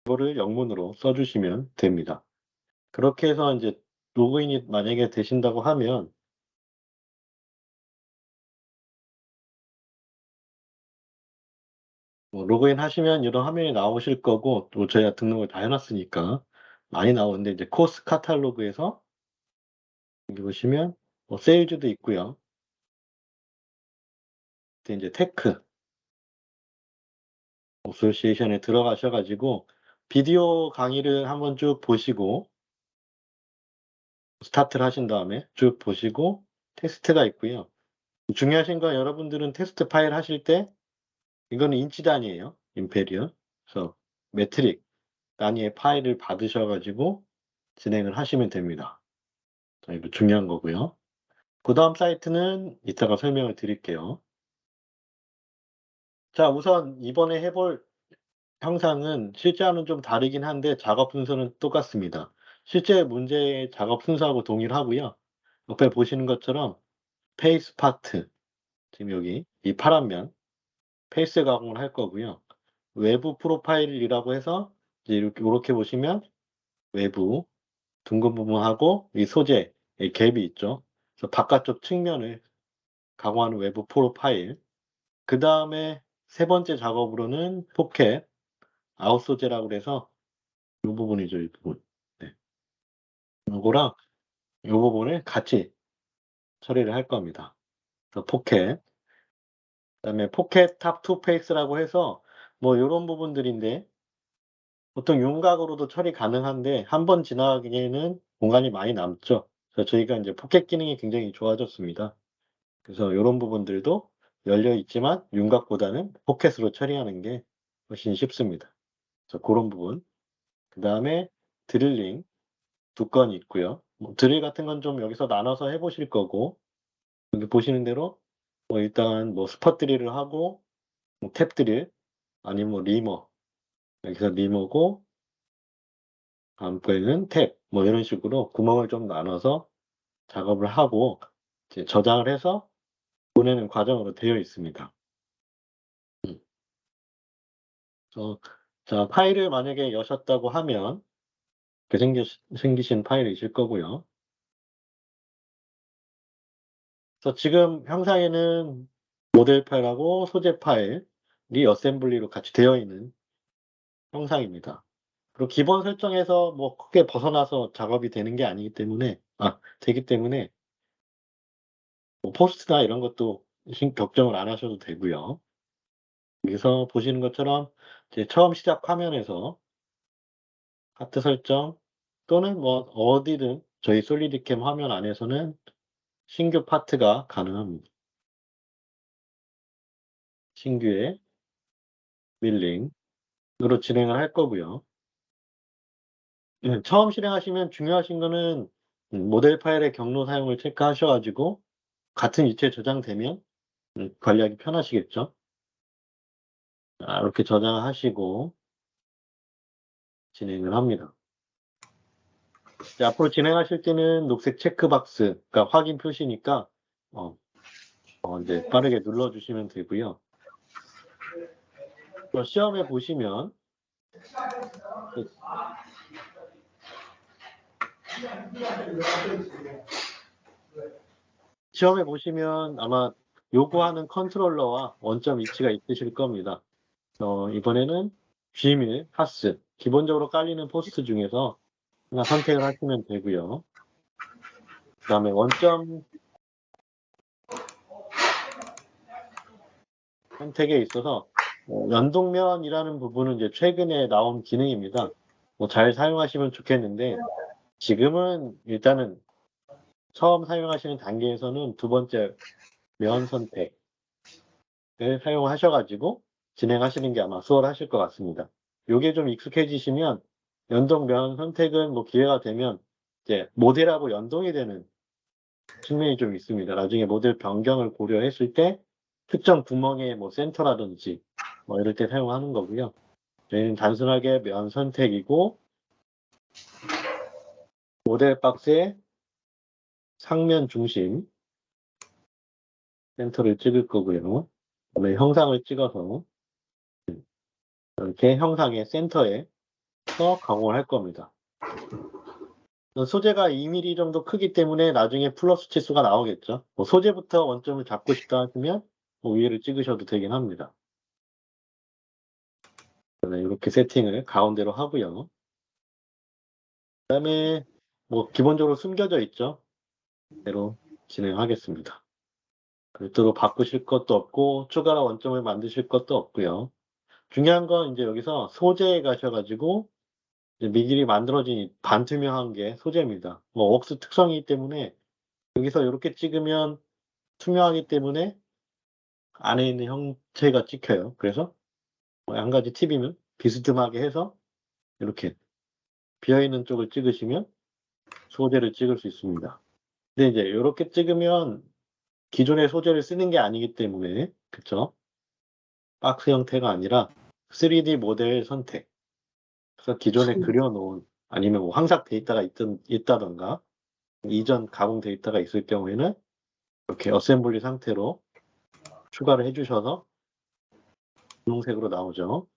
이거를 영문으로 써 주시면 됩니다. 그렇게 해서 인제 로그인이 만약에 되신다고 하면 뭐 로그인 하시면 이런 화면이 나오실 거고 또 저희가 등록을 다 해 놨으니까 많이 나오는데 이제 코스 카탈로그에서 여기 보시면 뭐 세일즈도 있고요. 밑에 인제 테크 어소시에이션에 들어가셔 가지고 비디오 강의를 한번 쭉 보시고 스타트를 하신 다음에 쭉 보시고 테스트가 있고요. 중요하신 건 여러분들은 테스트 파일 하실 때 이거는 인치 단위예요. 임페리얼. 그래서 메트릭 단위의 파일을 받으셔 가지고 진행을 하시면 됩니다. 자 이거 중요한 거고요. 그다음 사이트는 이따가 설명을 드릴게요. 자 우선 이번에 해볼 형상은 실제와는 좀 다르긴 한데 작업 순서는 똑같습니다. 실제 문제의 작업 순서하고 동일하고요. 옆에 보시는 것처럼 페이스 파트 지금 여기 이 파란 면 페이스 가공을 할 거고요. 외부 프로파일이라고 해서 이제 이렇게 요렇게 보시면 외부 둥근 부분하고 이 소재 이 갭이 있죠. 그래서 바깥쪽 측면을 가공하는 외부 프로파일. 그다음에 세 번째 작업으로는 포켓 아웃 소재라고 그래서 요 부분이죠, 이 부분. 네. 요거랑 요 부분을 같이 처리를 할 겁니다. 그래서 포켓 그다음에 포켓 탑 투 페이스라고 해서 뭐 요런 부분들인데 보통 윤곽으로도 처리 가능한데 한 번 지나가기에는 공간이 많이 남죠. 그래서 저희가 인제 포켓 기능이 굉장히 좋아졌습니다. 그래서 요런 부분들도 열려 있지만 윤곽보다는 포켓으로 처리하는 게 훨씬 쉽습니다. 그래서 고런 부분. 그다음에 드릴링 두 건이 있고요. 뭐 드릴 같은 건 좀 여기서 나눠서 해 보실 거고 여기 보시는 대로 뭐 일단 뭐 스팟 드릴을 하고 뭐 탭 드릴 아니면 뭐 리머 여기서 리머고 다음 거에는 탭 뭐 이런 식으로 구멍을 좀 나눠서 작업을 하고 이제 저장을 해서 보내는 과정으로 되어 있습니다. 음. 그래서 자 파일을 만약에 여셨다고 하면 이렇게 생기신 파일이실 거고요. 그래서 지금 형상에는 모델 파일하고 소재 파일이 어셈블리로 같이 되어 있는 형상입니다. 그리고 기본 설정에서 뭐 크게 벗어나서 작업이 되는 게 아니기 때문에 되기 때문에 뭐 포스트나 이런 것도 걱정을 안 하셔도 되고요. 여기서 보시는 것처럼 이제 처음 시작 화면에서 하트 설정 또는 뭐 어디든 저희 솔리드캠 화면 안에서는 신규 파트가 가능합니다. 신규의 밀링으로 진행을 할 거고요. 예 처음 실행하시면 중요하신 거는 모델 파일의 경로 사용을 체크하셔 가지고 같은 위치에 저장되면 관리하기 편하시겠죠. 이렇게 저장을 하시고 진행을 합니다. 이제 앞으로 진행하실 때는 녹색 체크박스 그러니까 확인 표시니까 어 인제 빠르게 눌러 주시면 되고요. 시험에 보시면 그 시험에 보시면 아마 요구하는 컨트롤러와 원점 위치가 있으실 겁니다. 이번에는 G밀, 파스 기본적으로 깔리는 포스트 중에서 하나 선택을 하시면 되고요. 그다음에 원점 선택에 있어서 연동면이라는 부분은 이제 최근에 나온 기능입니다. 뭐 잘 사용하시면 좋겠는데 지금은 일단은 처음 사용하시는 단계에서는 두 번째 면 선택을 사용하셔 가지고 진행하시는 게 아마 수월하실 것 같습니다. 요게 좀 익숙해지시면 연동 면 선택은 뭐 기회가 되면 이제 모델하고 연동이 되는 측면이 좀 있습니다. 나중에 모델 변경을 고려했을 때 특정 구멍의 뭐 센터라든지 뭐 이럴 때 사용하는 거고요. 저희는 단순하게 면 선택이고 모델 박스의 상면 중심 센터를 찍을 거고요. 그다음에 형상을 찍어서 이렇게 형상의 센터에 가공을 할 겁니다. 소재가 2mm 정도 크기 때문에 나중에 플러스 치수가 나오겠죠. 뭐 소재부터 원점을 잡고 싶다 하시면 위에를 찍으셔도 되긴 합니다. 네, 이렇게 세팅을 가운데로 하고요. 그다음에 뭐 기본적으로 숨겨져 있죠. 대로 진행하겠습니다. 별도로 바꾸실 것도 없고 추가로 원점을 만드실 것도 없고요. 중요한 건 이제 여기서 소재에 가셔 가지고 이제 미리 만들어진 이 반투명한 게 소재입니다. 뭐 웍스 특성이기 때문에 여기서 요렇게 찍으면 투명하기 때문에 안에 있는 형체가 찍혀요. 그래서 뭐 한 가지 팁이면 비스듬하게 해서 이렇게 비어 있는 쪽을 찍으시면 소재를 찍을 수 있습니다. 근데 이제 요렇게 찍으면 기존의 소재를 쓰는 게 아니기 때문에 그쵸? 박스 형태가 아니라 3D 모델 선택. 그래서 기존에 그려 놓은 아니면 뭐 황삭 데이터가 있다든가 이전 가공 데이터가 있을 경우에는 이렇게 어셈블리 상태로 추가를 해 주셔서 분홍색으로 나오죠.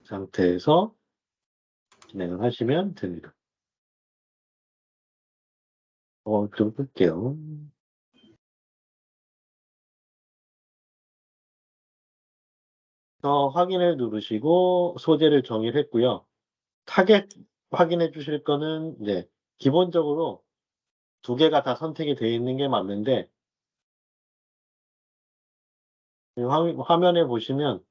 상태에서 진행을 하시면 됩니다. 좀 끌게요. 확인을 누르시고 소재를 정의를 했고요. 타겟 확인해 주실 거는 이제 기본적으로 2개가 다 선택이 되어 있는 게 맞는데 이 화면에 보시면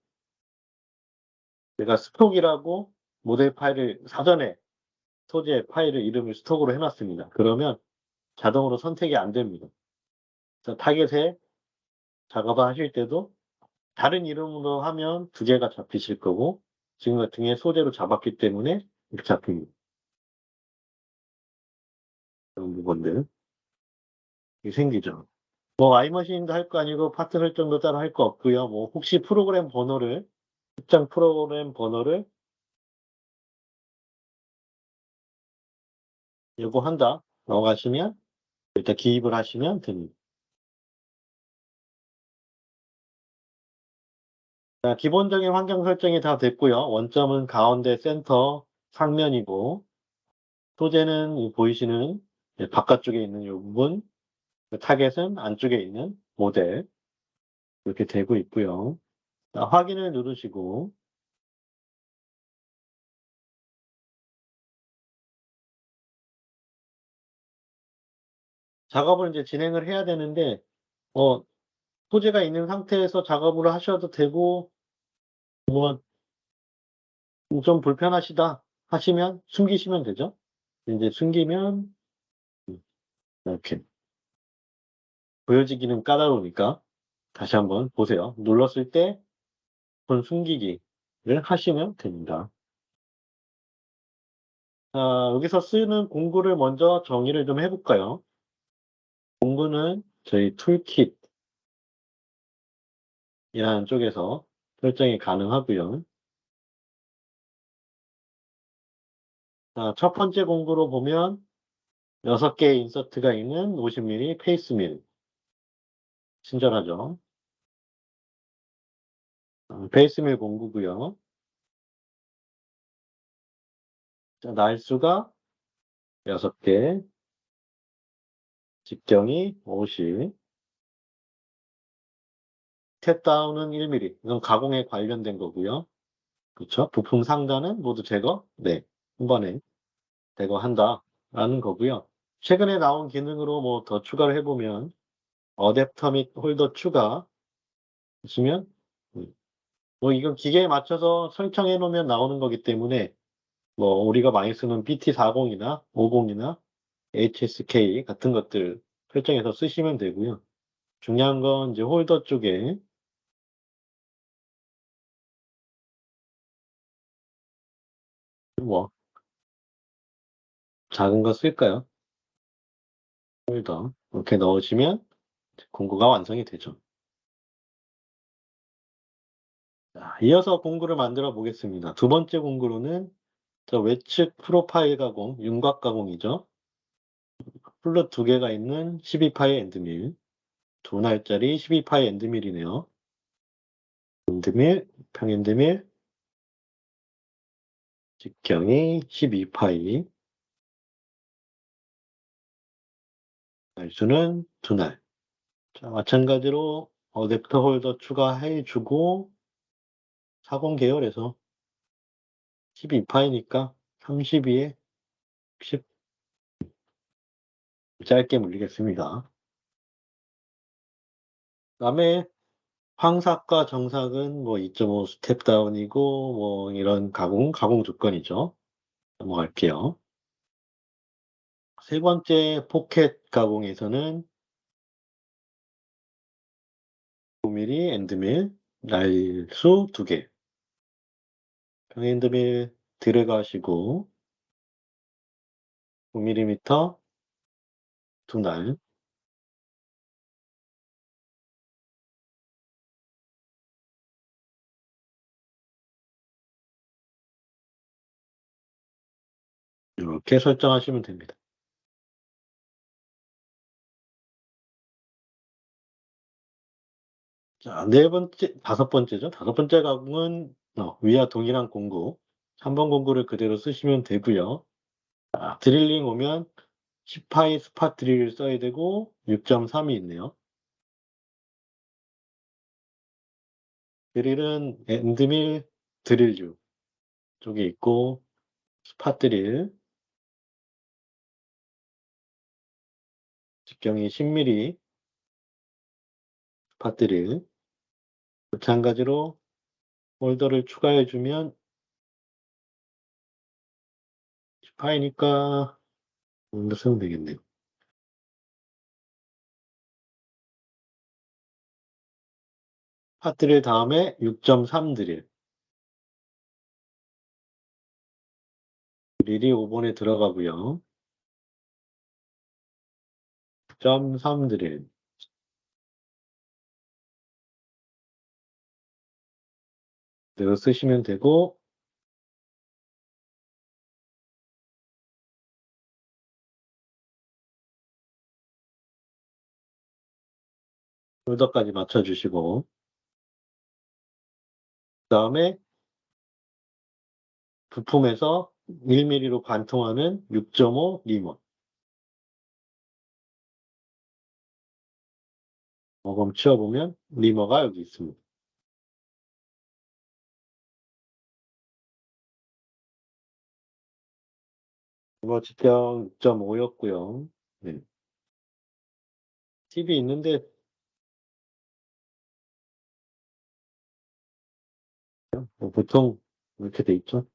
제가 스톡이라고 모델 파일을 사전에 소재 파일을 이름을 스톡으로 해 놨습니다. 그러면 자동으로 선택이 안 됩니다. 그래서 타겟에 작업을 하실 때도 다른 이름으로 하면 2개가 잡히실 거고 지금 같은 경우에 소재로 잡았기 때문에 이렇게 잡힙니다. 그런 부분들 생기죠. 뭐 아이머신도 할 거 아니고 파트 설정도 따로 할 거 없고요. 뭐 혹시 프로그램 번호를 특정 프로그램 번호를 요구한다 넘어가시면 일단 기입을 하시면 됩니다. 자, 기본적인 환경 설정이 다 됐고요. 원점은 가운데 센터 상면이고 소재는 이 보이시는 바깥쪽에 있는 이 부분, 타겟은 안쪽에 있는 모델 이렇게 되고 있고요. 자, 확인을 누르시고 작업을 이제 진행을 해야 되는데 소재가 있는 상태에서 작업을 하셔도 되고 뭐 좀 불편하시다 하시면 숨기시면 되죠. 이제 숨기면 이렇게 보여지기는 까다로우니까 다시 한번 보세요. 눌렀을 때 손 숨기기를 하시면 됩니다. 여기서 쓰는 공구를 먼저 정의를 좀 해볼까요? 공구는 저희 툴킷이라는 쪽에서 설정이 가능하고요. 첫 번째 공구로 보면 6개의 인서트가 있는 50mm 페이스 밀. 친절하죠. 페이스 밀 공구고요. 자, 날수가 6개, 직경이 50, 탭다운은 1mm. 이건 가공에 관련된 거고요. 그렇죠? 부품 상단은 모두 제거? 네. 한 번에 제거한다라는 거고요. 최근에 나온 기능으로 뭐 더 추가를 해보면 어댑터 및 홀더 추가 있으면 뭐 이건 기계에 맞춰서 설정해 놓으면 나오는 거기 때문에 뭐 우리가 많이 쓰는 BT40이나 50이나 HSK 같은 것들 설정해서 쓰시면 되고요. 중요한 건 이제 홀더 쪽에 뭐 작은 거 쓸까요? 홀더 이렇게 넣으시면 공구가 완성이 되죠. 자, 이어서 공구를 만들어 보겠습니다. 두 번째 공구로는 외측 프로파일 가공, 윤곽 가공이죠. 플롯 2개가 있는 12파이 엔드밀, 2날짜리 12파이 엔드밀이네요. 엔드밀, 평엔드밀, 직경이 12파이, 날수는 2날. 자, 마찬가지로 어댑터 홀더 추가해 주고 40 계열에서 12파이니까 32에 10 짧게 물리겠습니다. 그다음에 황삭과 정삭은 뭐 2.5 스텝 다운이고 뭐 이런 가공 조건이죠. 넘어갈게요. 세 번째 포켓 가공에서는 5mm 엔드밀 날수 2개. 평엔드밀 들어가시고 5mm 2날. 이렇게 설정하시면 됩니다. 자, 다섯 번째죠. 다섯 번째 가공은 위와 동일한 공구. 3번 공구를 그대로 쓰시면 되고요. 자, 드릴링 오면 10파이 스팟 드릴을 써야 되고 6.3이 있네요. 드릴은 엔드밀 드릴류 쪽에 있고 스팟 드릴 직경이 10mm 스팟 드릴 마찬가지로 홀더를 추가해 주면 10파이니까 이거 쓰면 되겠네요. 스팟 드릴 다음에 6.3 드릴. 드릴이 5번에 들어가고요. 6.3 드릴. 그대로 쓰시면 되고 홀더까지 맞춰 주시고 그다음에 부품에서 1mm로 관통하는 6.5 리머. 모금 치워보면 리머가 여기 있습니다. 리머 직경 6.5였고요. 네. 팁이 있는데 뭐 보통 이렇게 돼 있죠.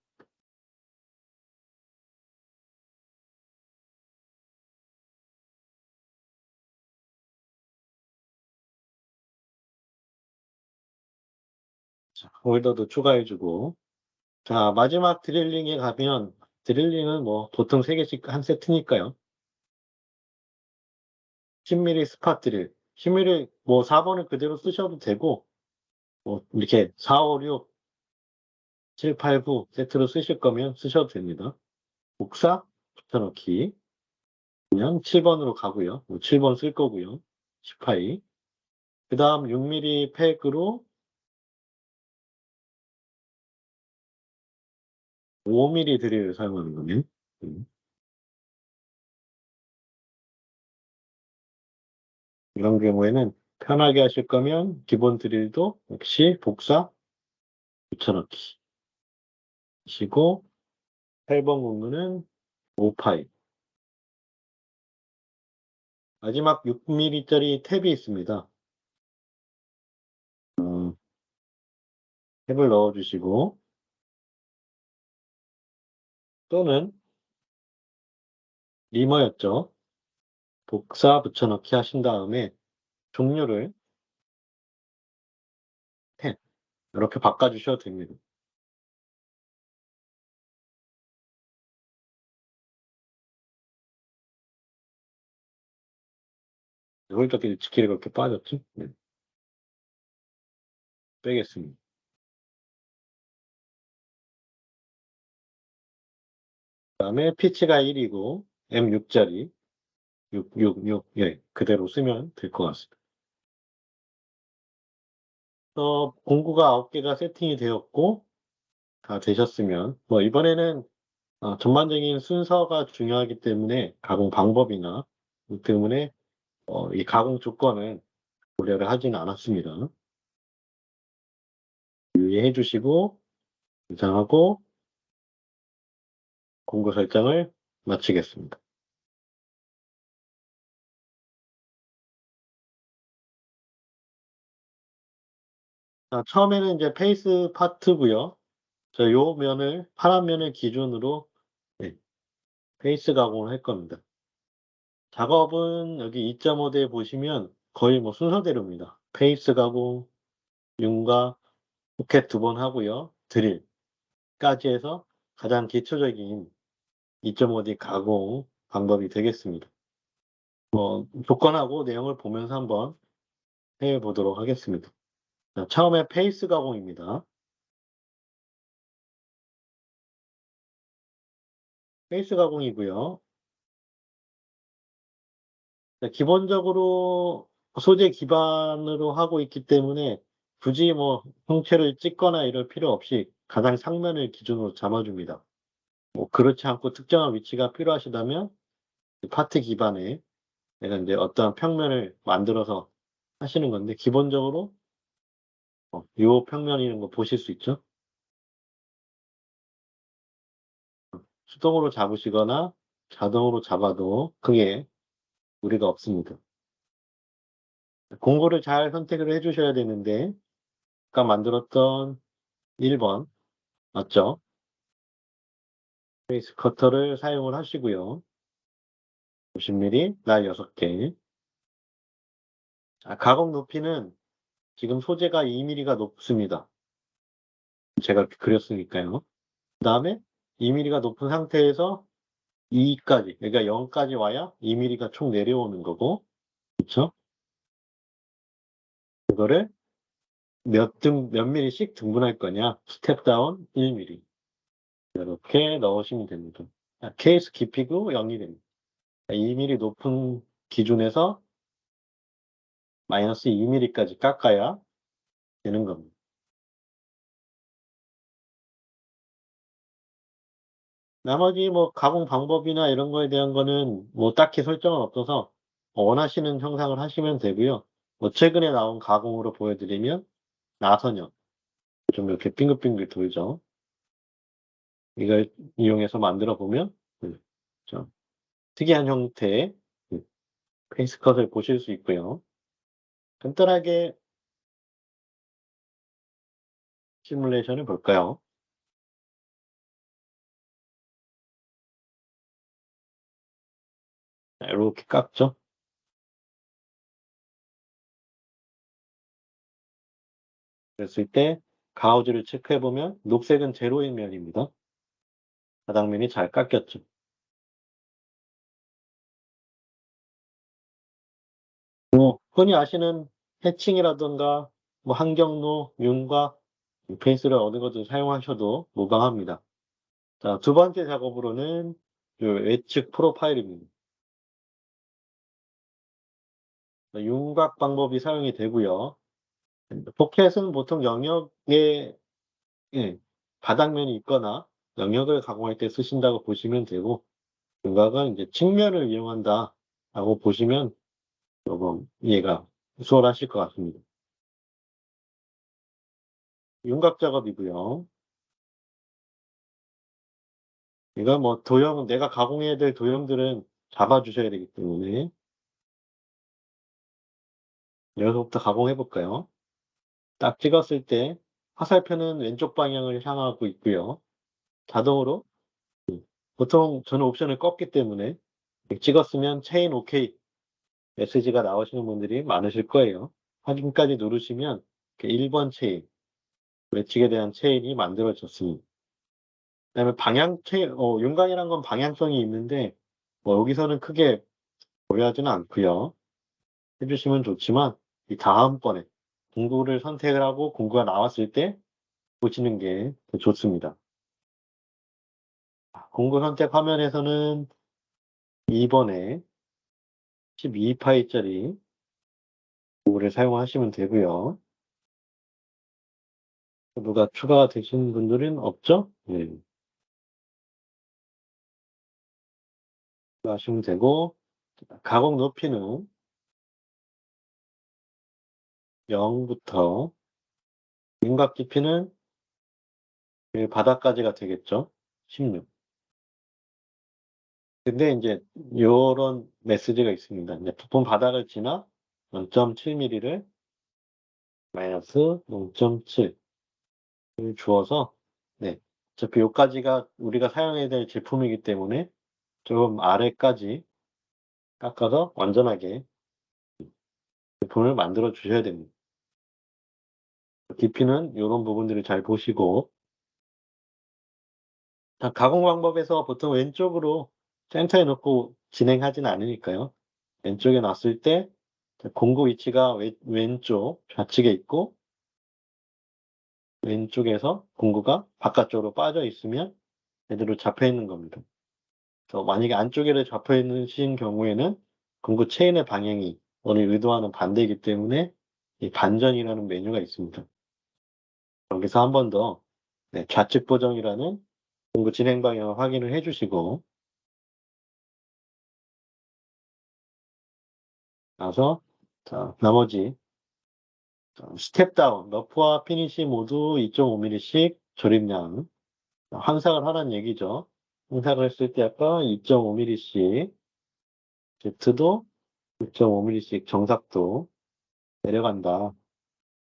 자, 홀더도 추가해주고 자 마지막 드릴링에 가면 드릴링은 뭐 보통 3개씩 한 세트니까요. 10mm 스팟 드릴 10mm 뭐 4번을 그대로 쓰셔도 되고 뭐 이렇게 4, 5, 6, 7, 8, 9 세트로 쓰실 거면 쓰셔도 됩니다. 복사 붙여넣기 그냥 7번으로 가고요. 뭐 7번 쓸 거고요. 10파이 그 다음 6mm 팩으로 5mm 드릴을 사용하는 거네요. 음. 이런 경우에는 편하게 하실 거면 기본 드릴도 역시 복사 붙여넣기 하시고 8번 공구는 5파이 마지막 6mm짜리 탭이 있습니다. 탭을 넣어주시고 또는 리머였죠. 복사 붙여넣기 하신 다음에 종류를 탭 이렇게 바꿔주셔도 됩니다. 홀짝이 지키를 그렇게 빠졌죠? 네, 빼겠습니다. 그 다음에 피치가 1이고 M6짜리 666 예, 그대로 쓰면 될 것 같습니다. 공구가 9개가 세팅이 되었고 다 되셨으면 뭐 이번에는 전반적인 순서가 중요하기 때문에 가공 방법이나 그 때문에 이 가공 조건은 고려를 하지는 않았습니다. 유의해 주시고 저장하고 공고 설정을 마치겠습니다. 처음에는 이제 페이스 파트고요. 요 면을 파란 면을 기준으로 네, 페이스 가공을 할 겁니다. 작업은 여기 2.5대 보시면 거의 뭐 순서대로입니다. 페이스 가공, 융과 포켓 2번 하고요. 드릴까지 해서 가장 기초적인 2.5D 가공 방법이 되겠습니다. 조건하고 내용을 보면서 한번 해 보도록 하겠습니다. 자, 처음에 페이스 가공입니다. 페이스 가공이고요. 자, 기본적으로 소재 기반으로 하고 있기 때문에 굳이 뭐 형체를 찍거나 이럴 필요 없이 가장 상면을 기준으로 잡아줍니다. 그렇지 않고 특정한 위치가 필요하시다면 그 파트 기반에 내가 이제 어떠한 평면을 만들어서 하시는 건데 기본적으로 요 평면이는 거 보실 수 있죠? 수동으로 잡으시거나 자동으로 잡아도 크게 무리가 없습니다. 공구를 잘 선택을 해 주셔야 되는데 아까 만들었던 1번 맞죠? 페이스 커터를 사용을 하시고요. 50mm 날 6개. 가공 높이는 지금 소재가 2mm가 높습니다. 제가 그렸으니까요. 그다음에 2mm가 높은 상태에서 2까지 그러니까 0까지 와야 2mm가 총 내려오는 거고 그렇죠? 그거를 몇 mm씩 등분할 거냐? 스텝 다운 1mm. 이렇게 넣으시면 됩니다. 케이스 깊이도 0이 됩니다. 2mm 높은 기준에서 마이너스 2mm까지 깎아야 되는 겁니다. 나머지 뭐 가공 방법이나 이런 거에 대한 거는 뭐 딱히 설정은 없어서 원하시는 형상을 하시면 되고요. 최근에 나온 가공으로 보여드리면 나선형 좀 이렇게 빙글빙글 돌죠. 이걸 이용해서 만들어 보면 좀 특이한 형태의 페이스컷을 보실 수 있고요. 간단하게 시뮬레이션을 볼까요? 자, 이렇게 깎죠. 그랬을 때 가우즈를 체크해 보면 녹색은 제로인 면입니다. 바닥면이 잘 깎였죠. 흔히 아시는 해칭이라든가 뭐 한경로, 윤곽, 페이스를 어느 것도 사용하셔도 무방합니다. 자, 두 번째 작업으로는 요 외측 프로파일입니다. 윤곽 방법이 사용이 되고요. 포켓은 보통 영역에 예, 바닥면이 있거나 영역을 가공할 때 쓰신다고 보시면 되고 윤곽은 이제 측면을 이용한다라고 보시면 조금 이해가 수월하실 것 같습니다. 윤곽 작업이고요. 이건 뭐 도형, 내가 가공해야 될 도형들은 잡아주셔야 되기 때문에 여기서부터 가공해 볼까요? 딱 찍었을 때 화살표는 왼쪽 방향을 향하고 있고요. 자동으로 보통 저는 옵션을 껐기 때문에 찍었으면 체인 OK 메시지가 나오시는 분들이 많으실 거예요. 확인까지 누르시면 1번 체인, 외측에 대한 체인이 만들어졌습니다. 그다음에 방향 체인, 윤곽이란 건 방향성이 있는데 뭐 여기서는 크게 고려하지는 않고요. 해주시면 좋지만 이 다음번에 공구를 선택을 하고 공구가 나왔을 때 보시는 게 더 좋습니다. 공구 선택 화면에서는 2번에 12파이짜리 공구를 사용하시면 되고요. 누가 추가가 되신 분들은 없죠? 네. 하시면 되고, 가공 높이는 0부터 윤곽 깊이는 그 바닥까지가 되겠죠? 16. 근데 이제 요런 메시지가 있습니다. 이제 부품 바닥을 지나 0.7mm를 마이너스 0.7을 주어서, 네. 어차피 요까지가 우리가 사용해야 될 제품이기 때문에 좀 아래까지 깎아서 완전하게 제품을 만들어 주셔야 됩니다. 깊이는 요런 부분들을 잘 보시고, 자, 가공 방법에서 보통 왼쪽으로 센터에 놓고 진행하진 않으니까요. 왼쪽에 놨을 때 공구 위치가 왼쪽 좌측에 있고, 왼쪽에서 공구가 바깥쪽으로 빠져 있으면 제대로 잡혀 있는 겁니다. 그래서 만약에 안쪽에 잡혀 있는 경우에는 공구 체인의 방향이 오늘 의도하는 반대이기 때문에 이 반전이라는 메뉴가 있습니다. 여기서 한 번 더, 네, 좌측 보정이라는 공구 진행 방향을 확인을 해주시고 나서, 자, 나머지 스텝 다운, 러프와 피니시 모두 2.5mm씩 조립량 환삭을 하라는 얘기죠. 환삭을 했을 때 아까 2.5mm씩, Z도 2.5mm씩 정삭도 내려간다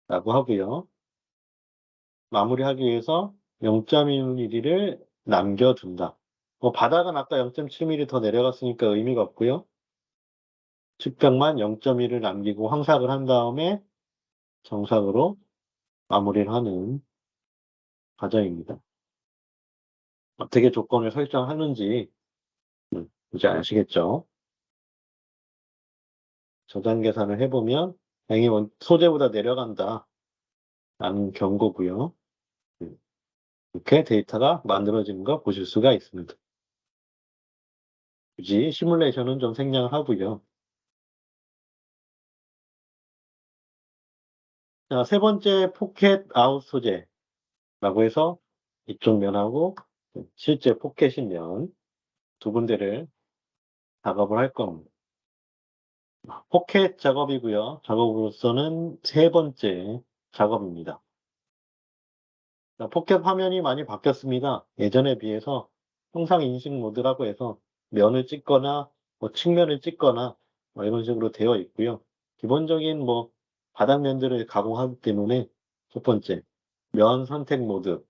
라고 하고요. 마무리하기 위해서 0.1mm를 남겨둔다. 바닥은 아까 0.7mm 더 내려갔으니까 의미가 없고요. 측벽만 0.1을 남기고 황삭을 한 다음에 정삭으로 마무리를 하는 과정입니다. 어떻게 조건을 설정하는지 이제 아시겠죠? 저장 계산을 해보면 다행히 소재보다 내려간다 라는 경고고요. 이렇게 데이터가 만들어지는 거 보실 수가 있습니다. 굳이 시뮬레이션은 좀 생략을 하고요. 자, 세 번째 포켓 아웃 소재라고 해서 이쪽 면하고 실제 포켓인 면 두 군데를 작업을 할 겁니다. 포켓 작업이고요. 작업으로서는 세 번째 작업입니다. 자, 포켓 화면이 많이 바뀌었습니다. 예전에 비해서 형상 인식 모드라고 해서 면을 찍거나 뭐 측면을 찍거나 뭐 이런 식으로 되어 있고요. 기본적인 뭐 바닥면들을 가공하기 때문에 첫 번째 면 선택 모드를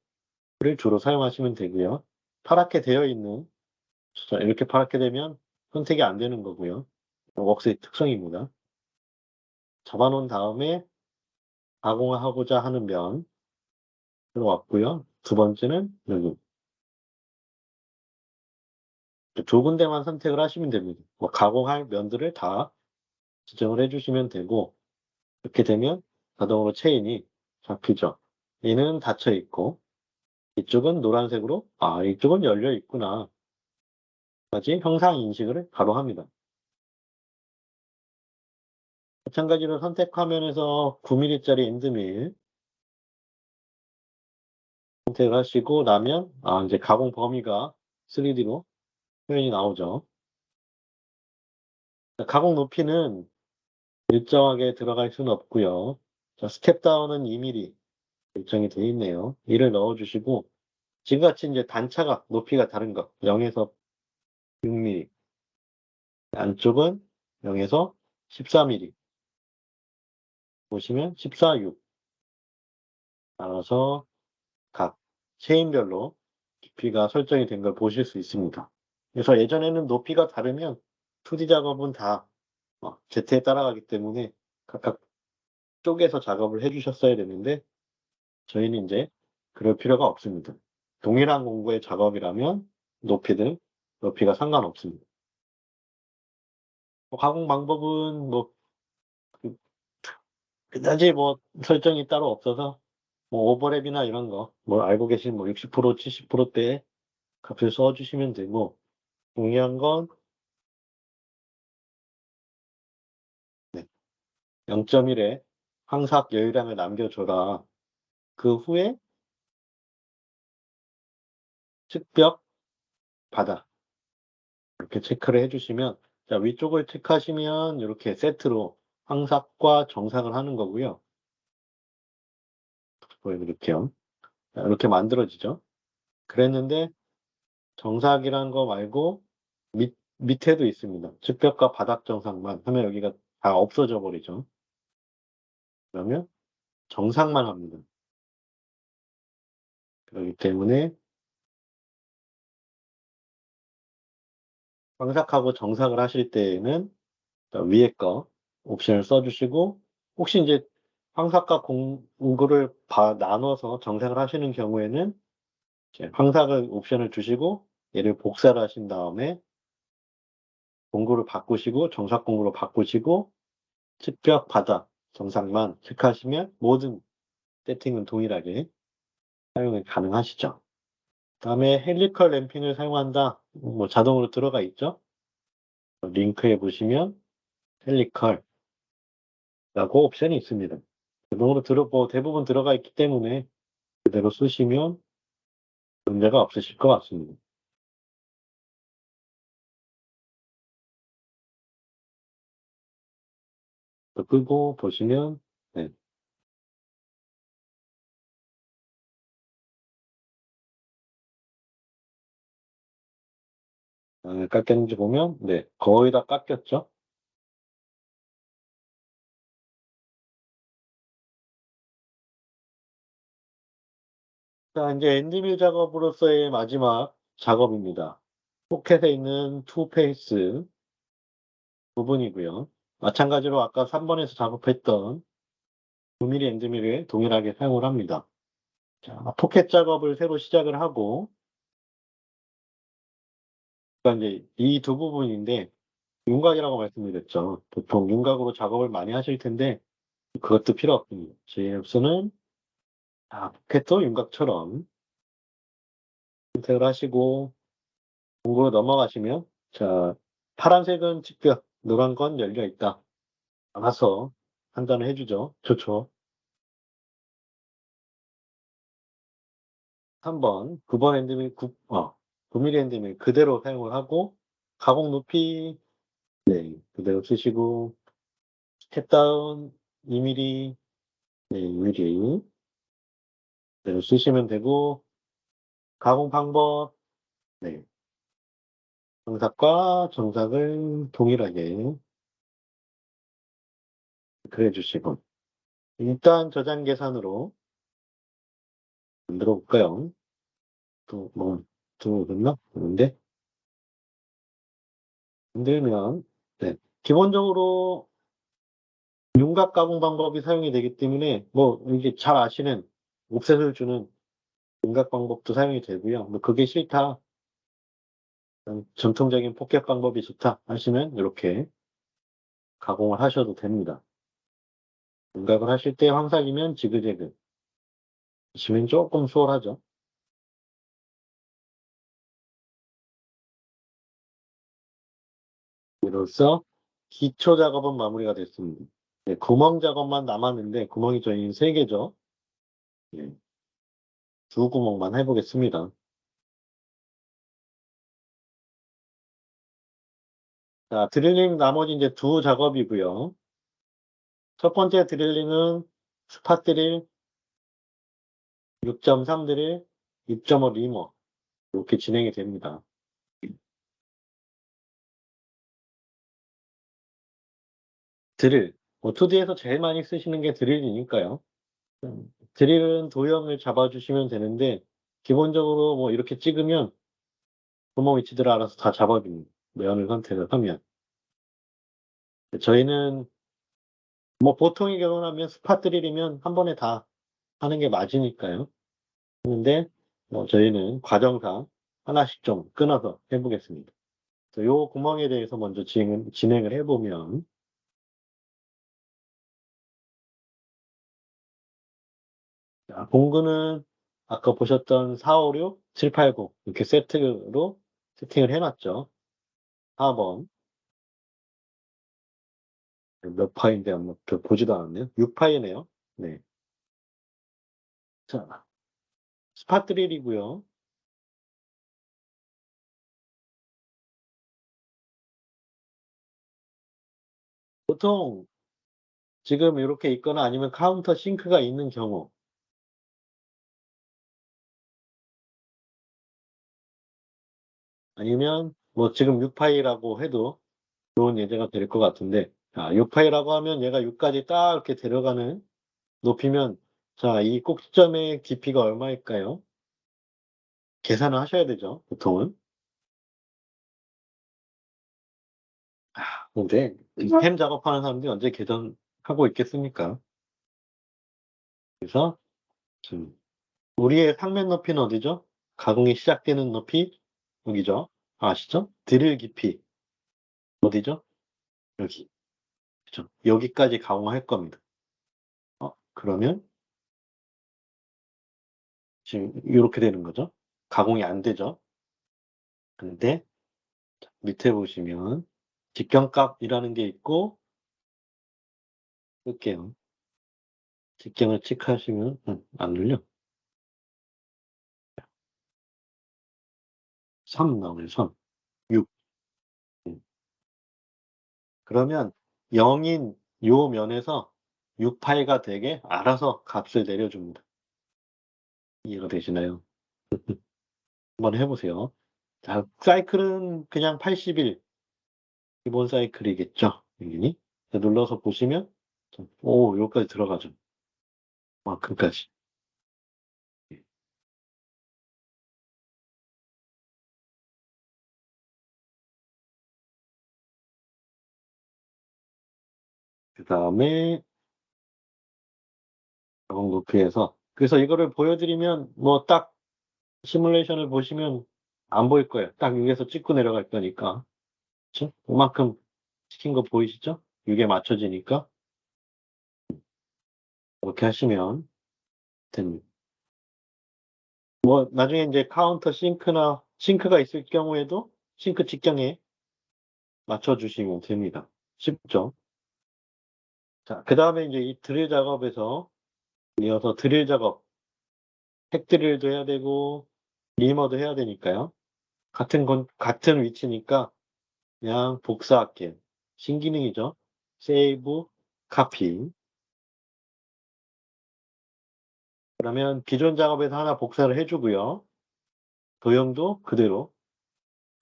주로 사용하시면 되고요. 파랗게 되어 있는, 자, 이렇게 파랗게 되면 선택이 안 되는 거고요. 웍스의 특성입니다. 잡아놓은 다음에 가공하고자 하는 면 들어왔고요. 두 번째는 여기 두 군데만 선택을 하시면 됩니다. 뭐 가공할 면들을 다 지정을 해주시면 되고, 이렇게 되면 자동으로 체인이 잡히죠. 얘는 닫혀 있고 이쪽은 노란색으로, 아, 이쪽은 열려 있구나 까지 형상 인식을 바로 합니다. 마찬가지로 선택 화면에서 9mm짜리 엔드밀 선택을 하시고 나면, 아, 이제 가공 범위가 3D로 표현이 나오죠. 가공 높이는 일정하게 들어갈 수는 없고요. 자, 스텝 다운은 2mm 일정이 되어 있네요. 이를 넣어주시고, 지금같이 이제 단차가, 높이가 다른 거, 0에서 6mm, 안쪽은 0에서 14mm, 보시면 14, 6, 나눠서 각 체인별로 깊이가 설정이 된 걸 보실 수 있습니다. 그래서 예전에는 높이가 다르면 2D 작업은 다 Z에 따라가기 때문에 각각 쪼개서 작업을 해주셨어야 되는데, 저희는 이제 그럴 필요가 없습니다. 동일한 공구의 작업이라면 높이가 상관없습니다. 가공 방법은 뭐 그- 그다지 뭐 설정이 따로 없어서 뭐 오버랩이나 이런 거 뭐 알고 계신 뭐 60%, 70%대 값을 써주시면 되고, 중요한 건 0.1에 항삭 여유량을 남겨줘라. 그 후에 측벽, 바닥 이렇게 체크를 해 주시면 자 위쪽을 체크하시면 요렇게 세트로 황삭과 정삭을 하는 거고요. 보여 드릴게요. 자 이렇게 만들어지죠. 그랬는데 정삭이라는 거 말고 밑에도 있습니다. 측벽과 바닥 정삭만 하면 여기가 다 없어져 버리죠. 그러면 정삭만 합니다. 그렇기 때문에 황삭하고 정삭을 하실 때에는 위에 거 옵션을 써 주시고 혹시 인제 황삭과 공구를 나눠서 정삭을 하시는 경우에는 이제 황삭을 옵션을 주시고 얘를 복사를 하신 다음에 공구를 바꾸시고 정삭 공구로 바꾸시고 측벽, 바닥, 정삭만 체크하시면 모든 세팅은 동일하게 사용이 가능하시죠. 그다음에 헬리컬 램핑을 사용한다. 뭐 자동으로 들어가 있죠. 링크에 보시면 헬리컬 라고 옵션이 있습니다. 자동으로 대부분 들어가 있기 때문에 그대로 쓰시면 문제가 없으실 것 같습니다. 또 끄고 보시면 네. 깎였는지 보면 네. 거의 다 깎였죠. 자 인제 엔드밀 작업으로서의 마지막 작업입니다. 포켓에 있는 투페이스 부분이고요. 마찬가지로 아까 3 번에서 작업했던 9mm 엔드밀을 동일하게 사용을 합니다. 자 포켓 작업을 새로 시작을 하고 그러니까 인제 이 두 부분인데 윤곽이라고 말씀드렸죠. 보통 윤곽으로 작업을 많이 하실 텐데 그것도 필요 없습니다. JS는 포켓도 윤곽처럼 선택을 하시고 공구로 넘어가시면 자 파란색은 측벽, 노란 건 열려 있다. 알아서 판단을 해 주죠. 좋죠. 3 번, 9번 핸드밀 9mm 핸드밀 그대로 사용을 하고 가공 높이 네 그대로 쓰시고 스텝 다운 2mm 네 2mm 그대로 쓰시면 되고 가공 방법 네. 정삭과 정삭을 동일하게 그려 주시고 일단 저장 계산으로 만들어 볼까요? 또 뭐 들어오셨나? 없는데 만들면 네. 기본적으로 윤곽 가공 방법이 사용이 되기 때문에 뭐 이게 잘 아시는 옵셋을 주는 윤곽 방법도 사용이 되고요. 뭐 그게 싫다, 전통적인 포켓 방법이 좋다 하시면 요렇게 가공을 하셔도 됩니다. 윤곽을 하실 때 황삭이면 지그재그 하시면 쪼끔 수월하죠. 이로써 기초 작업은 마무리가 됐습니다. 네, 구멍 작업만 남았는데 구멍이 저희는 3 개죠. 예. 2 구멍만 해 보겠습니다. 자 드릴링 나머지 인제 2 작업이고요. 첫 번째 드릴링은 스팟 드릴, 6.3 드릴, 2.5 리머 이렇게 진행이 됩니다. 드릴, 2D에서 제일 많이 쓰시는 게 드릴이니까요. 드릴은 도형을 잡아 주시면 되는데 기본적으로 뭐 이렇게 찍으면 구멍 위치들을 알아서 다 잡아 줍니다, 면을 선택을 하면. 저희는 뭐 보통의 경우라면 스팟 드릴이면 한 번에 다 하는 게 맞으니까요. 하는데 뭐 저희는 과정상 하나씩 좀 끊어서 해 보겠습니다. 그래서 요 구멍에 대해서 먼저 진행을 해 보면 자 공구는 아까 보셨던 4, 5, 6, 7, 8, 9 이렇게 세트로 세팅을 해 놨죠. 4 번 몇 파인데 아마 보지도 않았네요. 6 파이네요. 네. 자 스팟 드릴이고요. 보통 지금 요렇게 있거나 아니면 카운터 싱크가 있는 경우 아니면 뭐 지금 6 파이라고 해도 좋은 예제가 될 것 같은데, 자 6 파이라고 하면 얘가 6 까지 딱 이렇게 데려가는 높이면, 자 이 꼭지점의 깊이가 얼마일까요? 계산을 하셔야 되죠, 보통은. 근데 햄 작업하는 사람들이 언제 계산하고 있겠습니까? 그래서 지금 우리의 상면 높이는 어디죠? 가공이 시작되는 높이 여기죠. 아시죠? 드릴 깊이 어디죠? 여기. 그죠? 여기까지 가공할 겁니다. 그러면 지금 요렇게 되는 거죠. 가공이 안 되죠. 근데 밑에 보시면 직경값이라는 게 있고, 끌게요. 직경을 체크하시면 안 눌려. 3 나오네요. 3. 6. 음. 그러면 0인 요 면에서 6파이가 되게 알아서 값을 내려줍니다. 이해가 되시나요? 한번 해 보세요. 자 사이클은 그냥 80일 기본 사이클이겠죠, 당연히. 눌러서 보시면 요까지 들어가죠. 만큼까지. 예. 그다음에 작업 높이에서, 그래서 이거를 보여드리면 뭐 딱 시뮬레이션을 보시면 안 보일 거예요. 딱 6에서 찍고 내려갈 거니까. 그쵸? 그만큼 시킨 거 보이시죠? 6에 맞춰지니까 이렇게 하시면 됩니다. 뭐 나중에 인제 카운터 싱크가 있을 경우에도 싱크 직경에 맞춰 주시면 됩니다. 쉽죠? 자 그다음에 인제 이 드릴 작업에서 이어서 드릴 작업, 팩 드릴도 해야 되고 리머도 해야 되니까요. 같은 위치니까 그냥 복사할게요. 신기능이죠. 세이브, 카피. 그러면 기존 작업에서 하나 복사를 해 주고요. 도형도 그대로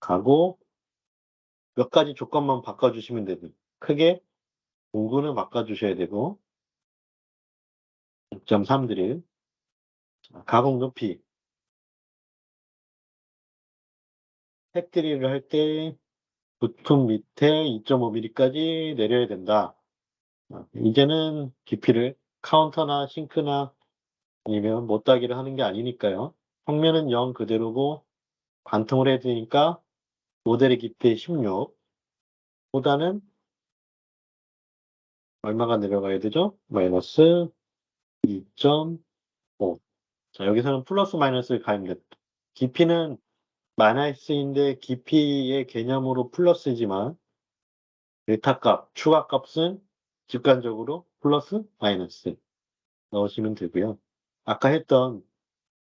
가고 몇 가지 조건만 바꿔 주시면 됩니다. 크게 공구는 바꿔 주셔야 되고 6.3 드릴. 가공 높이, 팩 드릴을 할 때 부품 밑에 2.5 밀리까지 내려야 된다. 이제는 깊이를 카운터나 싱크나 아니면 못따기를 하는 게 아니니까요. 평면은 0 그대로고 관통을 해야 되니까 모델의 깊이 16 보다는 얼마가 내려가야 되죠? 마이너스 2.5. 자 여기서는 플러스 마이너스를 가입니다. 깊이는 마이너스인데 깊이의 개념으로 플러스지만 델타 값, 추가 값은 직관적으로 플러스 마이너스 넣으시면 되고요. 아까 했던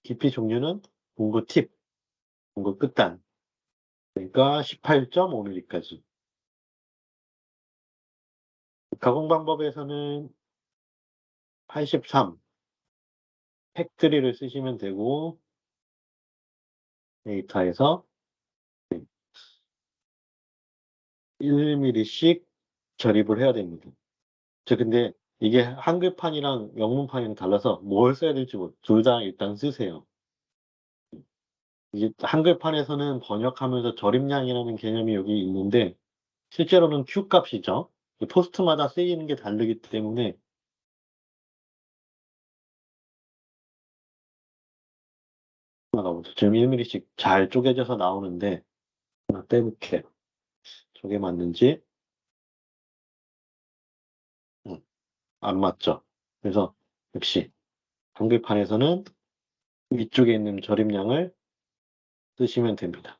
깊이 종류는 공구 팁, 공구 끝단, 그러니까 18.5mm까지. 가공 방법에서는 83 팩트리를 쓰시면 되고 데이터에서 1mm씩 절입을 해야 됩니다. 근데 이게 한글판이랑 영문판이랑 달라서 뭘 써야 될지 둘 다 일단 쓰세요. 이게 한글판에서는 번역하면서 절입량이라는 개념이 여기 있는데 실제로는 Q 값이죠. 포스트마다 쓰이는 게 다르기 때문에 지금 1mm씩 잘 쪼개져서 나오는데 하나 빼볼게요. 저게 맞는지. 안 맞죠. 그래서 역시 한글판에서는 위쪽에 있는 절입량을 쓰시면 됩니다.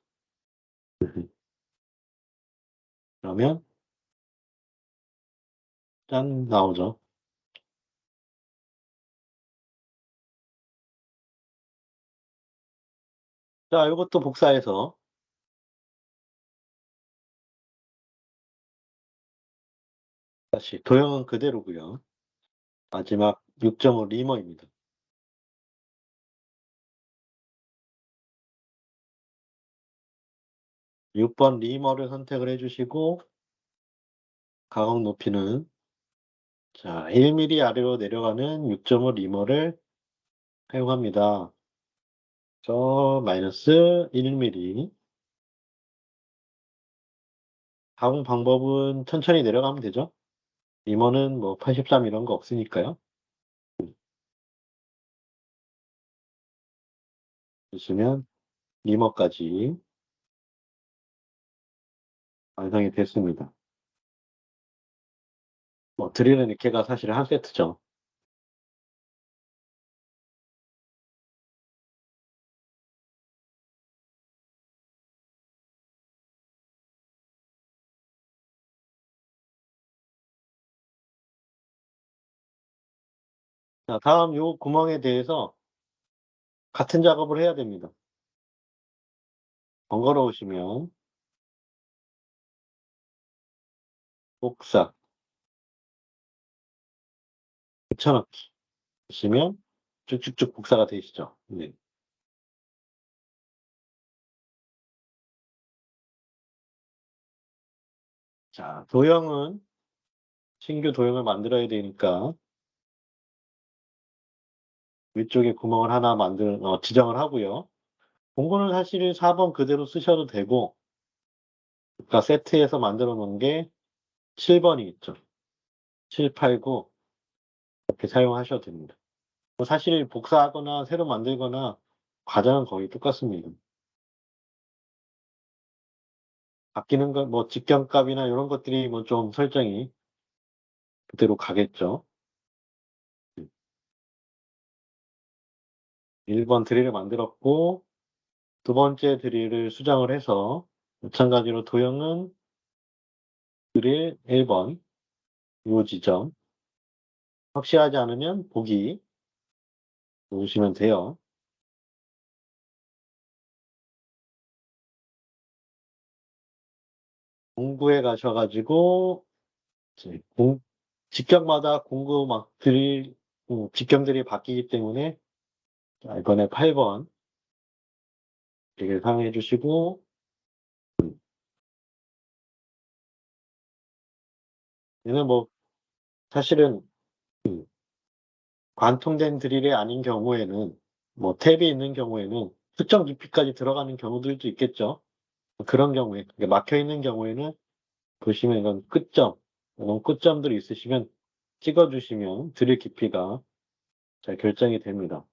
그러면 짠 나오죠. 자 요것도 복사해서 다시 도형은 그대로고요. 마지막 6.5 리머입니다. 6번 리머를 선택을 해 주시고 가공 높이는 자 1 미리 아래로 내려가는 6.5 리머를 사용합니다. 그래서 마이너스 1 미리. 가공 방법은 천천히 내려가면 되죠. 리머는 뭐 83 이런 거 없으니까요. 보시면 리머까지 완성이 됐습니다. 뭐 드릴은 이렇게가 사실은 한 세트죠. 자 다음 요 구멍에 대해서 같은 작업을 해야 됩니다. 번거로우시면 복사, 붙여넣기 하시면 쭉쭉쭉 복사가 되시죠. 네. 자 도형은 신규 도형을 만들어야 되니까 위쪽에 구멍을 하나 지정을 하고요. 공구는 사실 4번 그대로 쓰셔도 되고 아까 세트에서 만들어 놓은 게 7 번이겠죠. 7, 8, 9 이렇게 사용하셔도 됩니다. 뭐 사실 복사하거나 새로 만들거나 과정은 거의 똑같습니다. 바뀌는 건 뭐 직경값이나 요런 것들이 뭐 좀 설정이 그대로 가겠죠. 1번 드릴을 만들었고 두 번째 드릴을 수정을 해서 마찬가지로 도형은 드릴 1번 요 지점 확실하지 않으면 보기 누르시면 돼요. 공구에 가셔 가지고 이제 직경마다 공구 막 드릴 직경들이 바뀌기 때문에 자 이번에 8번 드릴 사용해 주시고 얘는 뭐 사실은 음 관통된 드릴이 아닌 경우에는 뭐 탭이 있는 경우에는 특정 깊이까지 들어가는 경우들도 있겠죠. 그런 경우에 이게 막혀 있는 경우에는 보시면 이런 끝점 이런 끝점들이 있으시면 찍어 주시면 드릴 깊이가 잘 결정이 됩니다.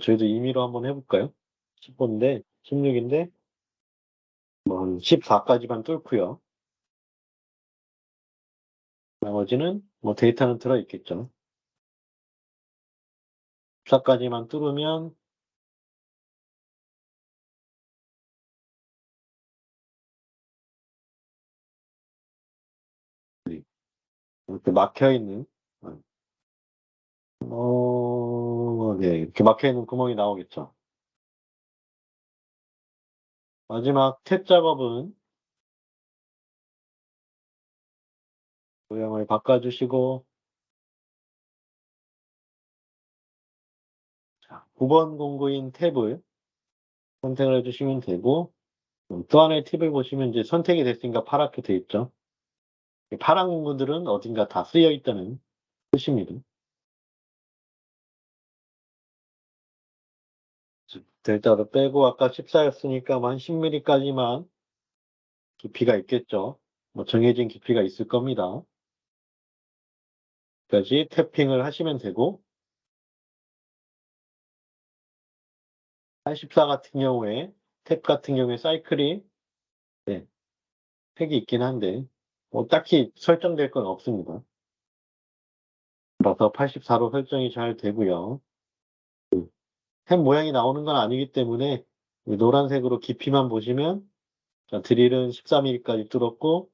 저희도 임의로 한번 해 볼까요? 10 번인데 16 인데 뭐 한 14 까지만 뚫고요. 나머지는 뭐 데이터는 들어 있겠죠. 14 까지만 뚫으면 네 이렇게 막혀 있는 네 이렇게 막혀 있는 구멍이 나오겠죠. 마지막 탭 작업은 모양을 바꿔 주시고 자 9번 공구인 탭을 선택을 해 주시면 되고 또 하나의 팁을 보시면 이제 선택이 됐으니까 파랗게 돼 있죠. 이 파란 공구들은 어딘가 다 쓰여 있다는 뜻입니다. 델타를 빼고 아까 14 였으니까 한 10 밀리까지만 깊이가 있겠죠. 뭐 정해진 깊이가 있을 겁니다. 까지 탭핑을 하시면 되고 84 같은 경우에 탭 같은 경우에 사이클이 네 팩이 있긴 한데 뭐 딱히 설정될 건 없습니다. 그래서 84로 설정이 잘 되고요. 탭 모양이 나오는 건 아니기 때문에 이 노란색으로 깊이만 보시면 자 드릴은 14 밀리까지 뚫었고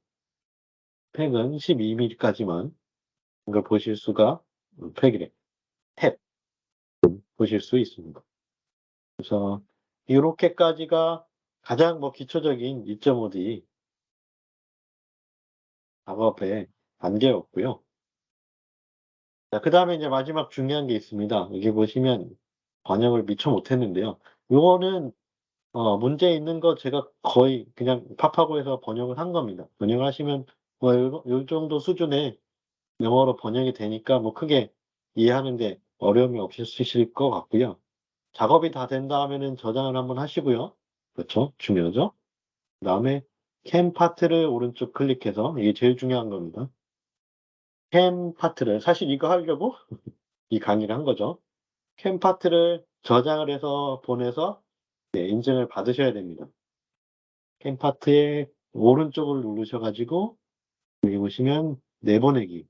팩은 12 밀리까지만 이걸 보실 수가 팩이래. 탭 보실 수 있습니다. 그래서 요렇게까지가 가장 뭐 기초적인 2.5D 작업의 단계였고요. 자, 그다음에 이제 마지막 중요한 게 있습니다. 여기 보시면 번역을 미처 못했는데요. 요거는 문제 있는 거 제가 거의 그냥 파파고에서 번역을 한 겁니다. 번역을 하시면 뭐 요 정도 수준의 영어로 번역이 되니까 뭐 크게 이해하는 데 어려움이 없으실 것 같고요. 작업이 다 된 다음에는 저장을 한번 하시고요. 그렇죠? 중요하죠? 그다음에 캠 파트를 오른쪽 클릭해서 이게 제일 중요한 겁니다. 캠 파트를 사실 이거 하려고 이 강의를 한 거죠. 캠 파트를 저장을 해서 보내서 네, 인증을 받으셔야 됩니다. 캠 파트의 오른쪽을 누르셔 가지고 여기 보시면 내보내기.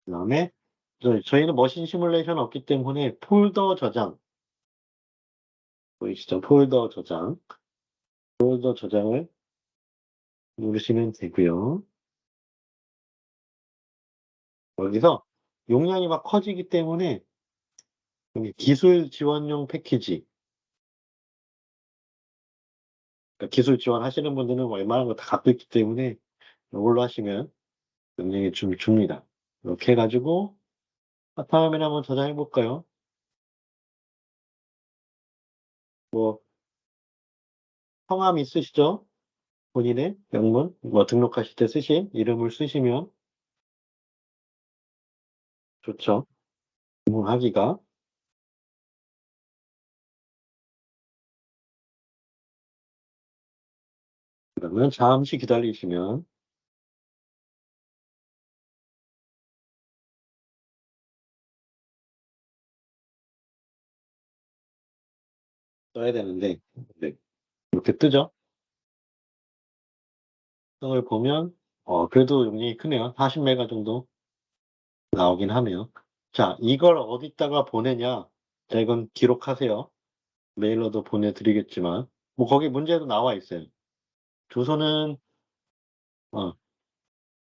그다음에 저희는 머신 시뮬레이션 없기 때문에 폴더 저장 보이시죠? 폴더 저장을 누르시면 되고요. 여기서 용량이 막 커지기 때문에 여기 기술 지원용 패키지, 그러니까 기술 지원하시는 분들은 웬만한 거 다 갖고 있기 때문에 이걸로 하시면 굉장히 좀 줍니다. 이렇게 해 가지고 바탕화면에 한번 저장해 볼까요? 뭐 성함 있으시죠? 본인의 영문 뭐 등록하실 때 쓰신 이름을 쓰시면 좋죠. 하기가. 그러면 잠시 기다리시면 써야 되는데 네, 이렇게 뜨죠? 성을 보면 그래도 용량이 크네요. 40 메가 정도 나오긴 하네요. 자, 이걸 어디다가 보내냐? 자, 이건 기록하세요. 메일로도 보내드리겠지만 뭐 거기 문제도 나와 있어요. 주소는 어,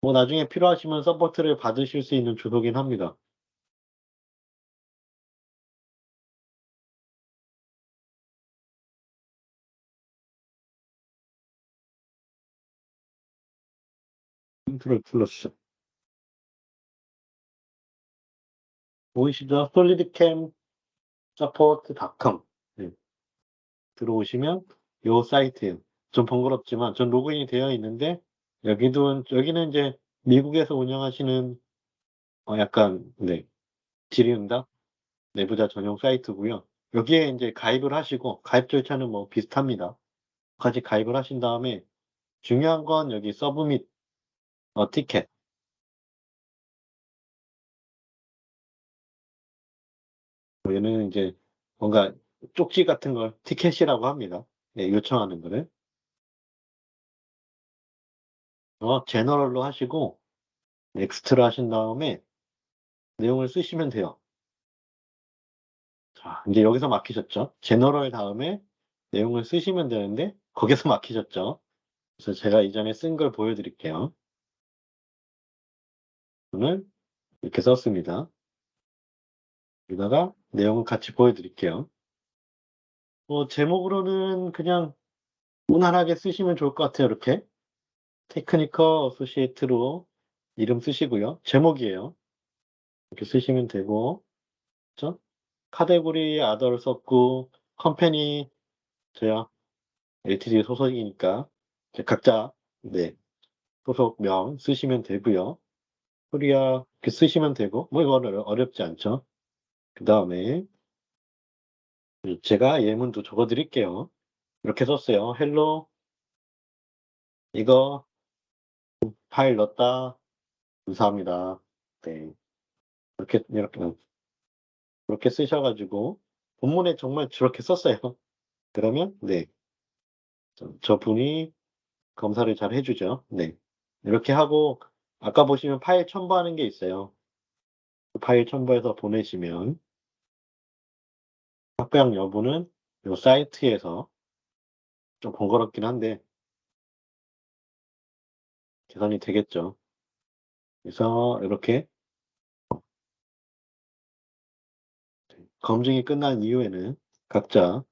뭐 나중에 필요하시면 서포트를 받으실 수 있는 주소긴 합니다. 컨트롤 플러스 보이시죠? 솔리드캠 서포트.com 네, 들어오시면 요 사이트예요. 좀 번거롭지만 전 로그인이 되어 있는데 여기는 이제 미국에서 운영하시는 약간 네, 질의응답 내부자 전용 사이트고요. 여기에 이제 가입을 하시고 가입 절차는 뭐 비슷합니다. 같이 가입을 하신 다음에 중요한 건 여기 서브밋 티켓. 얘는 이제 뭔가 쪽지 같은 걸 티켓이라고 합니다. 네, 요청하는 거를. 제너럴로 하시고 넥스트를 하신 다음에 내용을 쓰시면 돼요. 자, 이제 여기서 막히셨죠? 제너럴 다음에 내용을 쓰시면 되는데 거기서 막히셨죠? 그래서 제가 이전에 쓴 걸 보여드릴게요. 오늘 이렇게 썼습니다. 여기다가 내용을 같이 보여드릴게요. 제목으로는 그냥 무난하게 쓰시면 좋을 것 같아요. 이렇게 테크니컬 어소시에이트로 이름 쓰시고요. 제목이에요. 이렇게 쓰시면 되고, 그죠? 카테고리 아더를 썼고, 컴퍼니 저야 LTD 소속이니까 이제 각자 네 소속명 쓰시면 되고요. 코리아 이렇게 쓰시면 되고, 뭐 이거는 어렵지 않죠. 그 다음에 제가 예문도 적어드릴게요. 이렇게 썼어요. 헬로 이거 파일 넣었다. 감사합니다. 네. 이렇게 쓰셔가지고 본문에 정말 저렇게 썼어요. 그러면 네, 저분이 검사를 잘 해주죠. 네. 이렇게 하고 아까 보시면 파일 첨부하는 게 있어요. 그 파일 첨부해서 보내시면 합격 여부는 이 사이트에서 좀 번거롭긴 한데 계산이 되겠죠. 그래서 이렇게 검증이 끝난 이후에는 각자